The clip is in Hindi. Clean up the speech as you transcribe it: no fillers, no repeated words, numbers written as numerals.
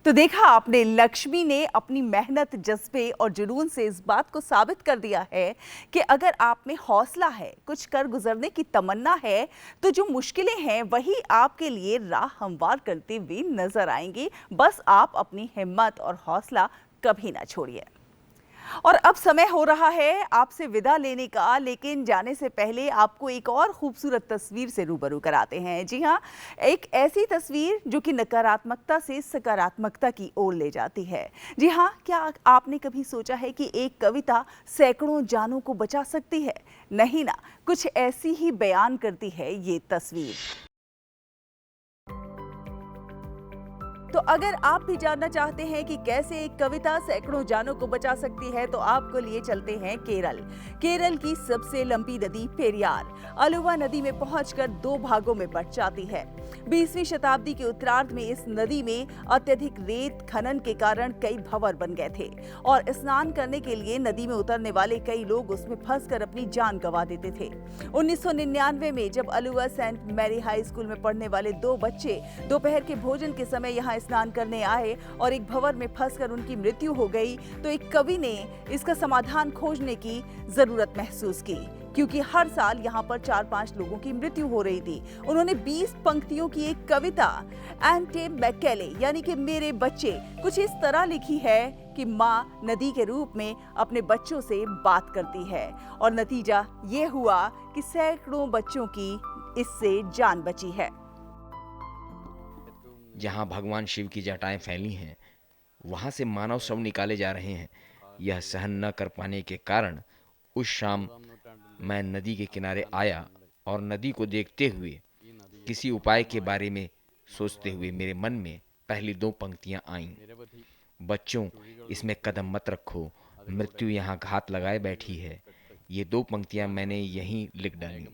तो देखा आपने, लक्ष्मी ने अपनी मेहनत, जज्बे और जुनून से इस बात को साबित कर दिया है कि अगर आप में हौसला है, कुछ कर गुजरने की तमन्ना है, तो जो मुश्किलें हैं वही आपके लिए राह हमवार करते हुए नजर आएंगी। बस आप अपनी हिम्मत और हौसला कभी ना छोड़िए। और अब समय हो रहा है आपसे विदा लेने का, लेकिन जाने से पहले आपको एक और खूबसूरत तस्वीर से रूबरू कराते हैं। जी हाँ, एक ऐसी तस्वीर जो कि नकारात्मकता से सकारात्मकता की ओर ले जाती है। जी हाँ, क्या आपने कभी सोचा है कि एक कविता सैकड़ों जानों को बचा सकती है? नहीं ना, कुछ ऐसी ही बयान करती है ये तस्वीर। तो अगर आप भी जानना चाहते हैं कि कैसे एक कविता सैकड़ों जानों को बचा सकती है, तो आपको लिए चलते हैं केरल। केरल की सबसे लंबी नदी पेरियार अलुवा नदी में पहुंचकर दो भागों में बंट जाती है। 20वीं शताब्दी के उत्तरार्ध में इस नदी में अत्यधिक रेत खनन के कारण कई भंवर बन गए थे और स्नान करने के लिए नदी में उतरने वाले कई लोग उसमें फंसकर अपनी जान गंवा देते थे। 1999 में जब Aluva saint Mary high school में पढ़ने वाले दो बच्चे दोपहर के भोजन के समय यहाँ स्नान करने आए और एक भंवर में फंसकर उनकी मृत्यु हो गई, तो एक कवि ने इसका समाधान खोजने की जरूरत महसूस की, क्योंकि हर साल यहाँ पर 4-5 लोगों की मृत्यु हो रही थी। उन्होंने 20 पंक्तियों की एक कविता एंटे मैकेले यानी कि मेरे बच्चे कुछ इस तरह लिखी है कि माँ नदी के रूप में अपने बच्चों से बात करती है और नतीजा ये हुआ कि सैकड़ों बच्चों की इससे जान बची है। जहाँ भगवान शिव की जटाएं फैली हैं, वहाँ से मानव शव निकाले जा रहे हैं। यह सहन न कर पाने के कारण उस शाम मैं नदी के किनारे आया और नदी को देखते हुए किसी उपाय के बारे में सोचते हुए मेरे मन में पहली दो पंक्तियां आईं। बच्चों, इसमें कदम मत रखो, मृत्यु यहाँ घात लगाए बैठी है। ये दो पंक्तियां मैंने यहीं लिख डाली।